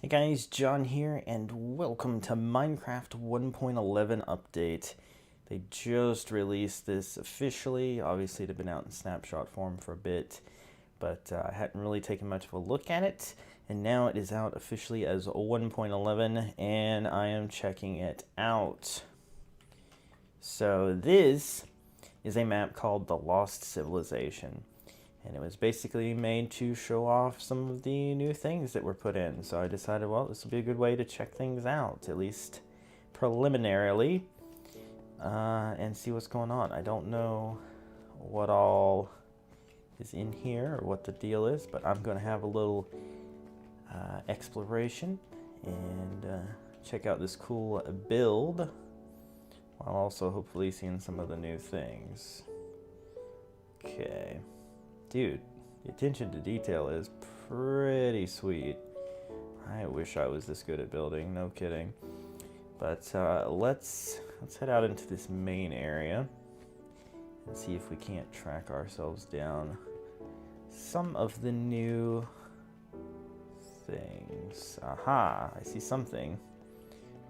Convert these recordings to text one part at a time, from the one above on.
Hey guys, John here, and welcome to Minecraft 1.11 update. They just released this officially. Obviously, it had been out in snapshot form for a bit, but I hadn't really taken much of a look at it. And now it is out officially as 1.11, and I am checking it out. So this is a map called The Lost Civilization. And it was basically made to show off some of the new things that were put in. So I decided, well, this will be a good way to check things out, at least preliminarily, and see what's going on. I don't know what all is in here or what the deal is, but I'm going to have a little exploration and check out this cool build, while also hopefully seeing some of the new things. Okay. Dude, the attention to detail is pretty sweet. I wish I was this good at building, no kidding. But let's head out into this main area and see if we can't track ourselves down some of the new things. Aha, I see something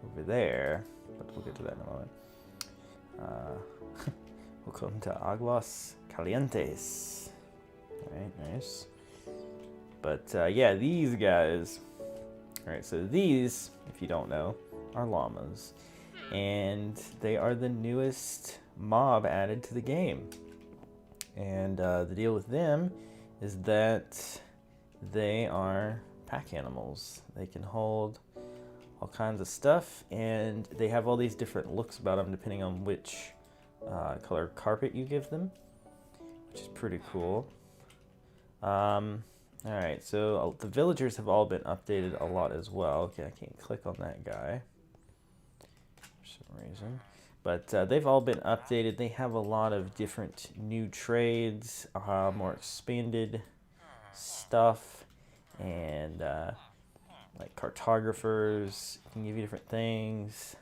over there, but we'll get to that in a moment. Welcome to Aguas Calientes. Alright, nice. But yeah, these guys. Alright, so these, if you don't know, are llamas. And they are the newest mob added to the game. And the deal with them is that they are pack animals. They can hold all kinds of stuff, and they have all these different looks about them depending on which color carpet you give them, which is pretty cool. Alright, so the villagers have all been updated a lot as well. Okay, I can't click on that guy for some reason. But they've all been updated. They have a lot of different new trades, more expanded stuff, and like cartographers can give you different things.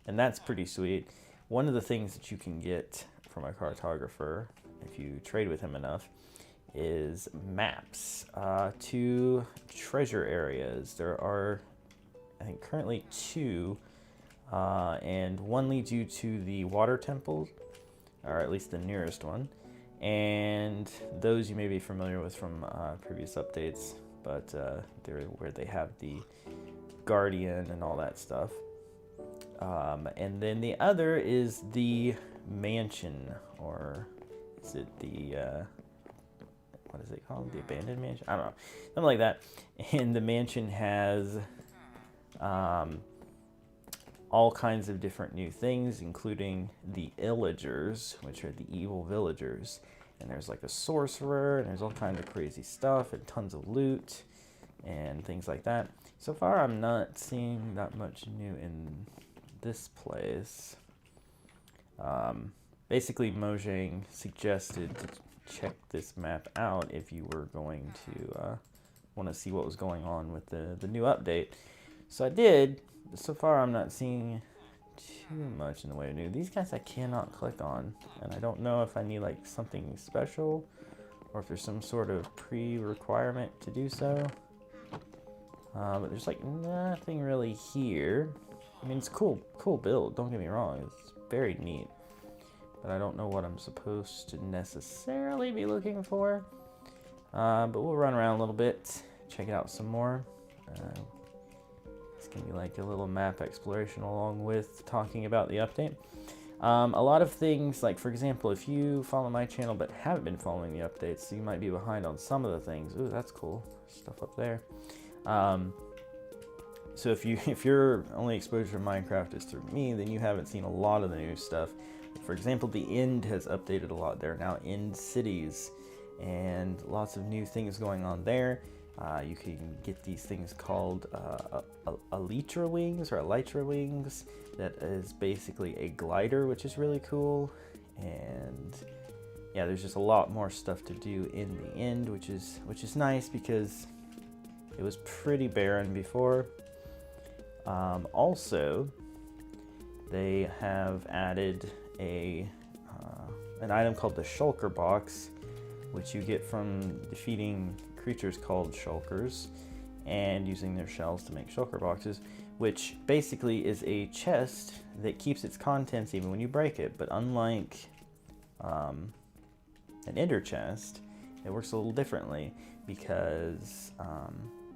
And that's pretty sweet. One of the things that you can get from a cartographer, if you trade with him enough, is maps to treasure areas. There are, I think, currently 2, and one leads you to the water temple, or at least the nearest one, and those you may be familiar with from previous updates, but they're where they have the guardian and all that stuff. And then the other is the mansion, or is it the what is it called? The abandoned mansion? I don't know. Something like that. And the mansion has all kinds of different new things, including the Illagers, which are the evil villagers. And there's like a sorcerer, and there's all kinds of crazy stuff, and tons of loot, and things like that. So far, I'm not seeing that much new in this place. Basically, Mojang suggested to check this map out if you were going to want to see what was going on with the new update. So I did. So far I'm not seeing too much in the way of new. These guys I cannot click on, and I don't know if I need like something special or if there's some sort of pre-requirement to do so. But there's like nothing really here. I mean, it's cool build, don't get me wrong, it's very neat. But I don't know what I'm supposed to necessarily be looking for. But we'll run around a little bit, check it out some more. It's going to be like a little map exploration along with talking about the update. A lot of things, like for example, if you follow my channel but haven't been following the updates, you might be behind on some of the things. Ooh, that's cool. Stuff up there. So if your only exposure to Minecraft is through me, then you haven't seen a lot of the new stuff. For example, the End has updated a lot. There are now End cities, and lots of new things going on there. You can get these things called elytra wings, or elytra wings. That is basically a glider, which is really cool. And yeah, there's just a lot more stuff to do in the End, which is nice because it was pretty barren before. Also, they have added an item called the Shulker Box, which you get from defeating creatures called Shulkers, and using their shells to make shulker boxes, which basically is a chest that keeps its contents even when you break it. But unlike an ender chest, it works a little differently because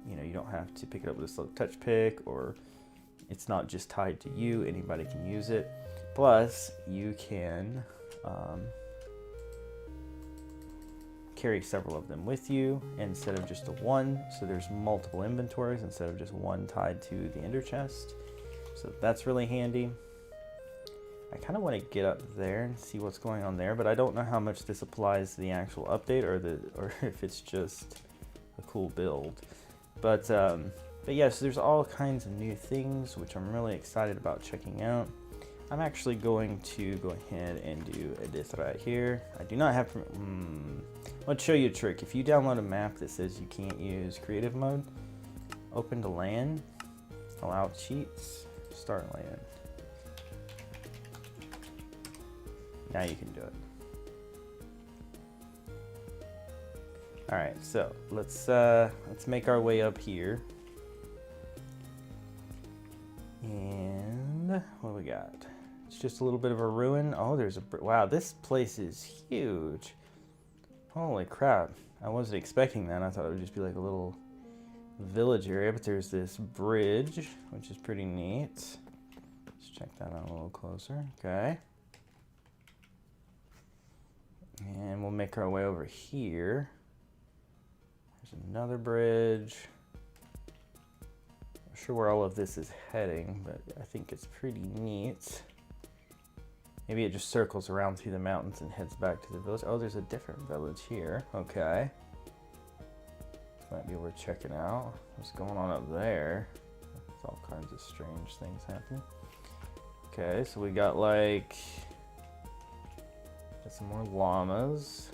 you know, you don't have to pick it up with a slow touch pick, or it's not just tied to you, anybody can use it. Plus you can carry several of them with you instead of just the one, so there's multiple inventories instead of just one tied to the ender chest, so that's really handy. I kind of want to get up there and see what's going on there, but I don't know how much this applies to the actual update or if it's just a cool build. But yeah, so there's all kinds of new things which I'm really excited about checking out. I'm actually going to go ahead and do this right here. I do not have let's show you a trick. If you download a map that says you can't use creative mode, open to LAN, allow cheats, start LAN. Now you can do it. All right, so let's make our way up here. And what do we got? It's just a little bit of a ruin. Oh, there's a, wow, this place is huge. Holy crap. I wasn't expecting that. I thought it would just be like a little village area, but there's this bridge, which is pretty neat. Let's check that out a little closer. Okay. And we'll make our way over here. There's another bridge. I'm not sure where all of this is heading, but I think it's pretty neat. Maybe it just circles around through the mountains and heads back to the village. Oh, there's a different village here. Okay. This might be worth checking out. What's going on up there? There's all kinds of strange things happening. Okay, so we got like... some more llamas.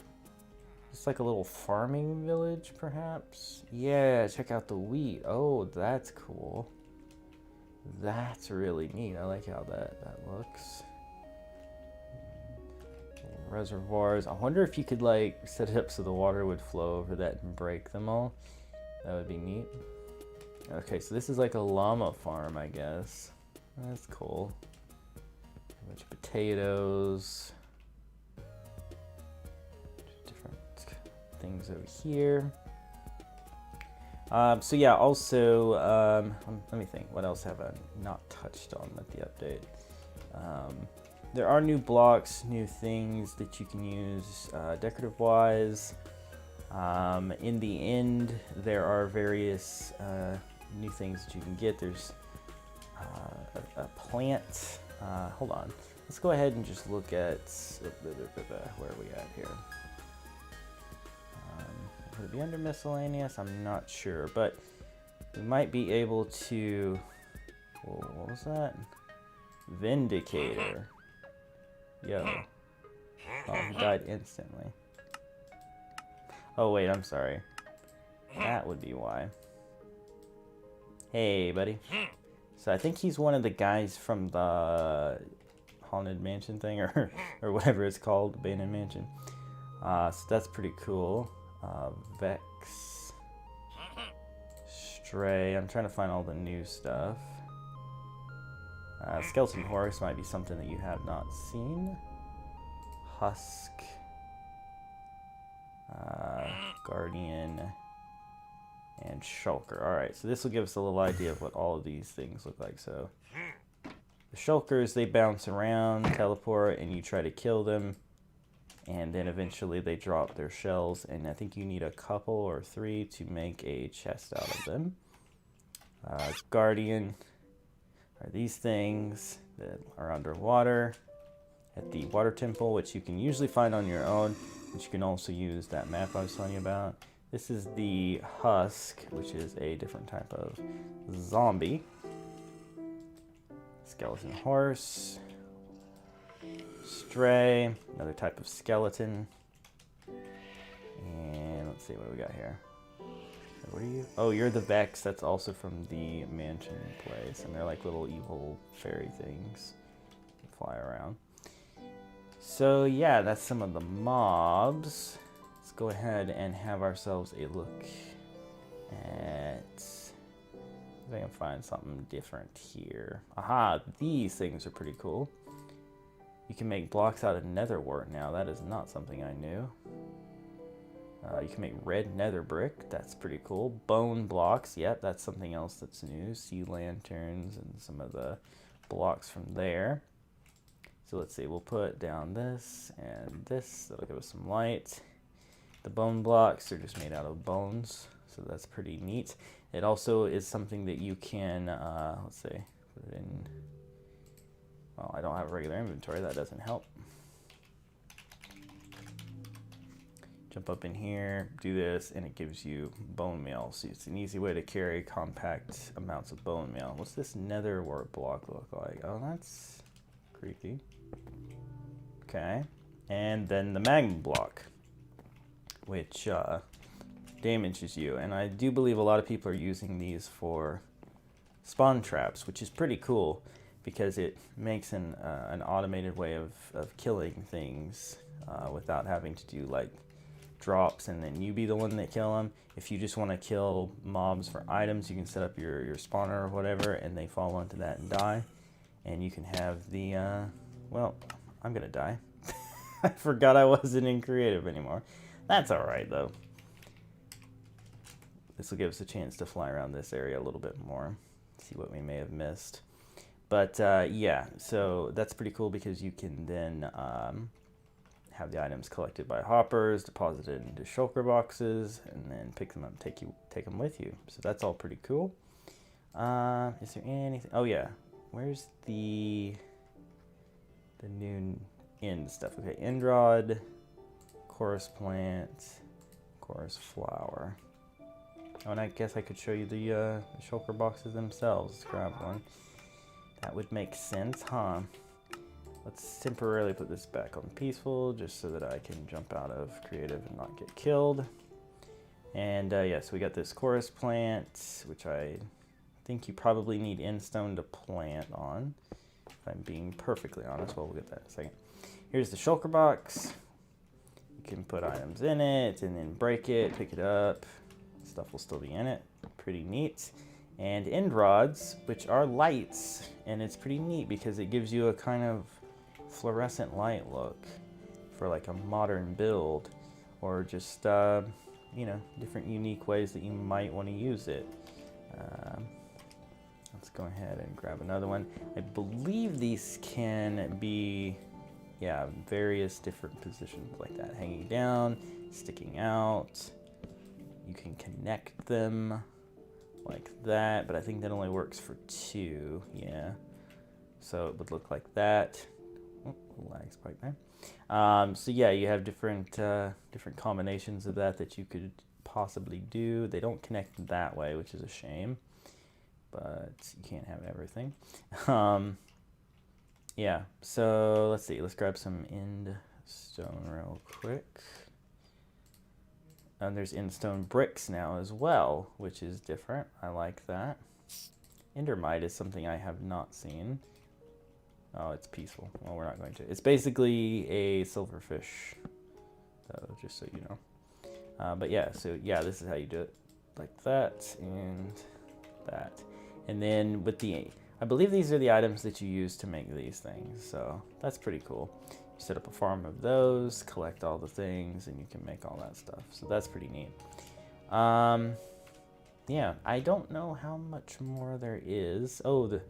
It's like a little farming village, perhaps. Yeah, check out the wheat. Oh, that's cool. That's really neat. I like how that looks. Reservoirs. I wonder if you could like set it up so the water would flow over that and break them all. That would be neat. Okay, so this is like a llama farm, I guess. That's cool. A bunch of potatoes. Things over here. So yeah, also let me think, what else have I not touched on with the update? There are new blocks, new things that you can use decorative wise. In the end, there are various new things that you can get. There's a plant. Hold on, let's go ahead and just look at where are we at here. Would it be under miscellaneous? I'm not sure, but we might be able to... Whoa, what was that? Vindicator. Yo. Oh, he died instantly. Oh, wait, I'm sorry. That would be why. Hey, buddy. So I think he's one of the guys from the Haunted Mansion thing, or whatever it's called, Abandoned Mansion. So that's pretty cool. Vex, Stray. I'm trying to find all the new stuff. Skeleton Horse might be something that you have not seen. Husk, Guardian, and Shulker. Alright, so this will give us a little idea of what all of these things look like. So the Shulkers, they bounce around, teleport, and you try to kill them. And then eventually they drop their shells, and I think you need a couple or 3 to make a chest out of them. Guardian are these things that are underwater at the water temple, which you can usually find on your own, but you can also use that map I was telling you about. This is the Husk, which is a different type of zombie. Skeleton Horse. Stray, another type of skeleton. And let's see what we got here. What are you? Oh, you're the Vex. That's also from the mansion place. And they're like little evil fairy things that fly around. So yeah, that's some of the mobs. Let's go ahead and have ourselves a look at if I can find something different here. Aha, these things are pretty cool. You can make blocks out of Netherwort now. That is not something I knew. You can make red nether brick. That's pretty cool. Bone blocks. Yep, that's something else that's new. Sea lanterns and some of the blocks from there. So let's see. We'll put down this and this. That'll give us some light. The bone blocks are just made out of bones. So that's pretty neat. It also is something that you can, let's see, put it in. Well, I don't have a regular inventory. That doesn't help. Jump up in here, do this, and it gives you bone meal. So it's an easy way to carry compact amounts of bone meal. What's this Netherwort block look like? Oh, that's creepy. Okay. And then the magma block, which damages you. And I do believe a lot of people are using these for spawn traps, which is pretty cool because it makes an automated way of killing things without having to do like drops and then you be the one that kill them. If you just want to kill mobs for items, you can set up your spawner or whatever and they fall onto that and die. And you can have the, well, I'm gonna die. I forgot I wasn't in creative anymore. That's alright though. This will give us a chance to fly around this area a little bit more, see what we may have missed. But yeah, so that's pretty cool because you can then have the items collected by hoppers, deposited into shulker boxes, and then pick them up and take them with you. So that's all pretty cool. Is there anything? Oh yeah, where's the new end stuff? Okay, end rod, chorus plant, chorus flower. Oh, and I guess I could show you the shulker boxes themselves. Let's grab one. That would make sense, huh? Let's temporarily put this back on peaceful just so that I can jump out of creative and not get killed. And yeah, so we got this chorus plant, which I think you probably need end stone to plant on, if I'm being perfectly honest. Well, we'll get that in a second. Here's the shulker box. You can put items in it and then break it, pick it up. Stuff will still be in it. Pretty neat. And end rods, which are lights, and it's pretty neat because it gives you a kind of fluorescent light look for like a modern build, or just you know, different unique ways that you might want to use it. Let's go ahead and grab another one. I believe these can be, yeah, various different positions like that, hanging down, sticking out. You can connect them like that, but I think that only works for 2. Yeah, so it would look like that. Oh, lag spike there. So yeah, you have different different combinations of that you could possibly do. They don't connect that way, which is a shame, but you can't have everything. Yeah, so let's see. Let's grab some end stone real quick. And there's end stone bricks now as well, which is different. I like that. Endermite is something I have not seen. Oh, it's peaceful. Well, we're not going to. It's basically a silverfish, just so you know. But yeah, so yeah, this is how you do it. Like that and that. And then with the, I believe these are the items that you use to make these things. So that's pretty cool. You set up a farm of those, collect all the things, and you can make all that stuff. So that's pretty neat. Yeah, I don't know how much more there is. Oh, the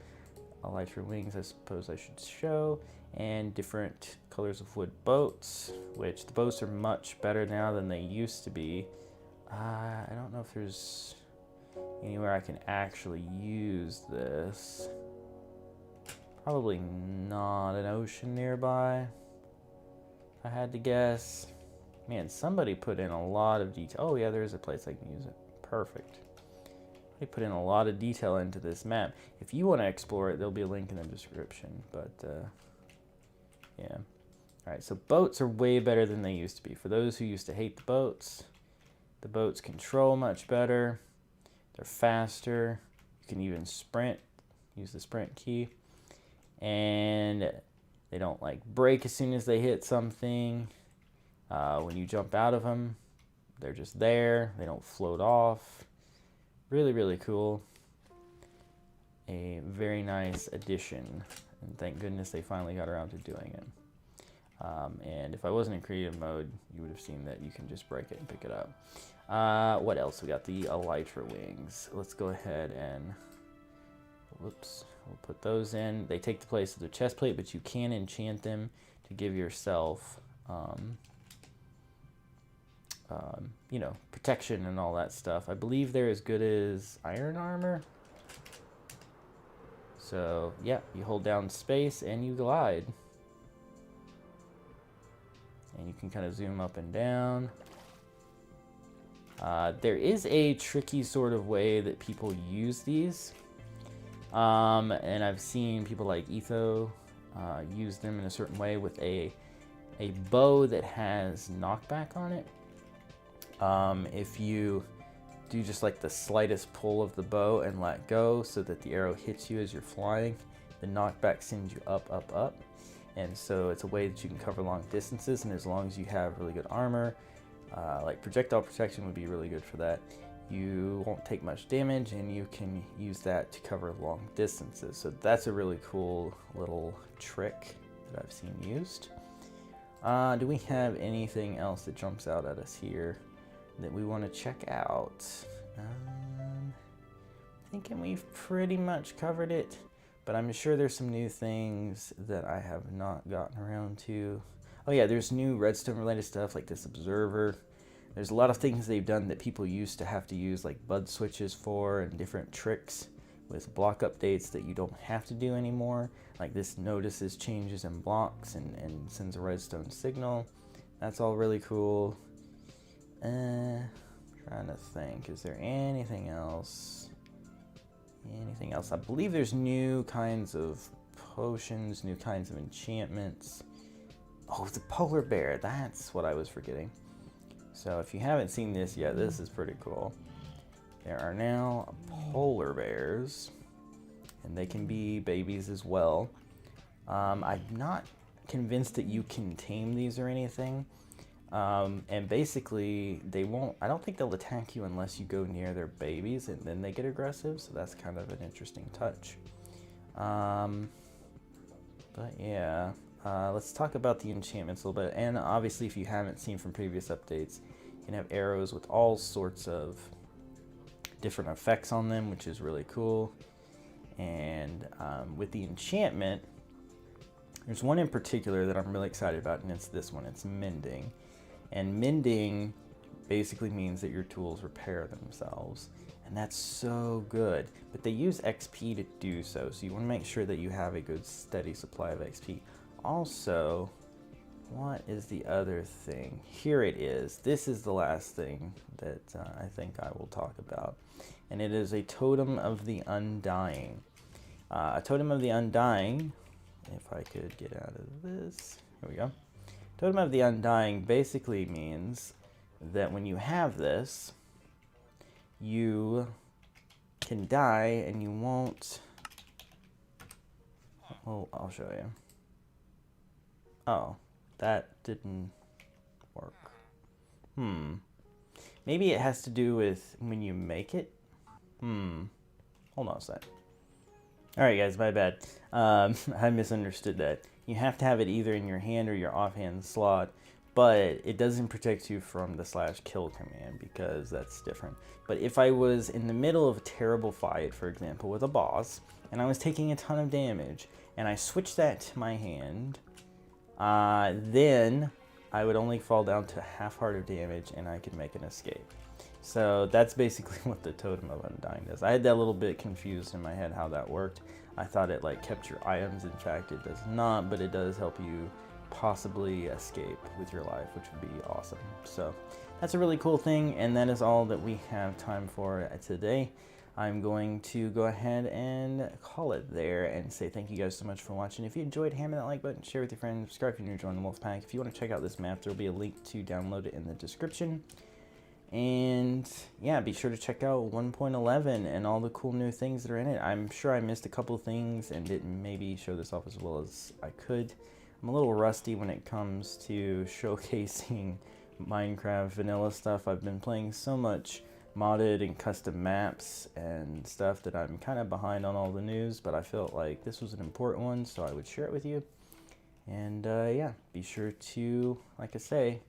elytra wings, I suppose I should show. And different colors of wood boats, which the boats are much better now than they used to be. I don't know if there's anywhere I can actually use this. Probably not an ocean nearby, if I had to guess. Man, somebody put in a lot of detail. Oh yeah, there is a place I can use it. Perfect. They put in a lot of detail into this map. If you want to explore it, there'll be a link in the description. But yeah. All right, so boats are way better than they used to be. For those who used to hate the boats control much better. They're faster. You can even sprint. Use the sprint key. And they don't like break as soon as they hit something. When you jump out of them, they're just there. They don't float off. Really, really cool. a very nice addition, and thank goodness they finally got around to doing it. And if I wasn't in creative mode, you would have seen that you can just break it and pick it up. What else? We got the elytra wings. Let's go ahead and, whoops, we'll put those in. They take the place of the chest plate, but you can enchant them to give yourself, you know, protection and all that stuff. I believe they're as good as iron armor. So, yeah, you hold down space and you glide. And you can kind of zoom up and down. There is a tricky sort of way that people use these. And I've seen people like Etho use them in a certain way with a bow that has knockback on it. If you do just like the slightest pull of the bow and let go so that the arrow hits you as you're flying, the knockback sends you up, up, up. And so it's a way that you can cover long distances, and as long as you have really good armor, like projectile protection would be really good for that. You won't take much damage, and you can use that to cover long distances. So that's a really cool little trick that I've seen used. Do we have anything else that jumps out at us here that we want to check out? Thinking we've pretty much covered it, but I'm sure there's some new things that I have not gotten around to. Oh yeah, there's new redstone related stuff like this observer. There's a lot of things they've done that people used to have to use like bud switches for, and different tricks with block updates that you don't have to do anymore. Like this notices changes in blocks and sends a redstone signal. That's all really cool. Trying to think, is there anything else? Anything else? I believe there's new kinds of potions, new kinds of enchantments. Oh, the polar bear, that's what I was forgetting. So if you haven't seen this yet, this is pretty cool. There are now polar bears, and they can be babies as well. I'm not convinced that you can tame these or anything. And basically, they won't, I don't think they'll attack you unless you go near their babies, and then they get aggressive, so that's kind of an interesting touch. But yeah, let's talk about the enchantments a little bit. And obviously, if you haven't seen from previous updates, you can have arrows with all sorts of different effects on them, which is really cool. And with the enchantment, there's one in particular that I'm really excited about, and it's this one. It's mending. And mending basically means that your tools repair themselves, and that's so good. But they use XP to do so, so you want to make sure that you have a good steady supply of XP. Also, what is the other thing? Here it is. This is the last thing that I think I will talk about, and it is a Totem of the Undying. A Totem of the Undying, if I could get out of this, here we go. Totem of the Undying basically means that when you have this, you can die and you won't... Oh, I'll show you. Oh, that didn't work. Maybe it has to do with when you make it? Hold on a sec. Alright guys, my bad. I misunderstood that. You have to have it either in your hand or your offhand slot, but it doesn't protect you from the /kill command because that's different. But if I was in the middle of a terrible fight, for example, with a boss, and I was taking a ton of damage, and I switched that to my hand, then I would only fall down to half heart of damage and I could make an escape. So that's basically what the Totem of Undying does. I had that a little bit confused in my head how that worked. I thought it like kept your items. In fact, it does not, but it does help you possibly escape with your life, which would be awesome. So that's a really cool thing, and that is all that we have time for today. I'm going to go ahead and call it there and say thank you guys so much for watching. If you enjoyed, hammer that like button, share with your friends, subscribe if you're new to join the Wolfpack. If you want to check out this map, there'll be a link to download it in the description. And yeah, be sure to check out 1.11 and all the cool new things that are in it. I'm sure I missed a couple things and didn't maybe show this off as well as I could. I'm a little rusty when it comes to showcasing Minecraft vanilla stuff. I've been playing so much modded and custom maps and stuff that I'm kind of behind on all the news, but I felt like this was an important one, so I would share it with you. And yeah, be sure to, like I say,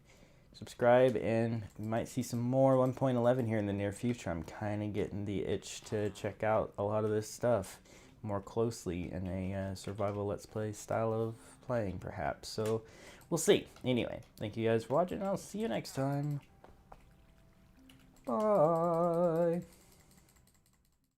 subscribe, and you might see some more 1.11 here in the near future. I'm kind of getting the itch to check out a lot of this stuff more closely in a survival let's play style of playing, perhaps. So we'll see. Anyway, thank you guys for watching. I'll see you next time. Bye.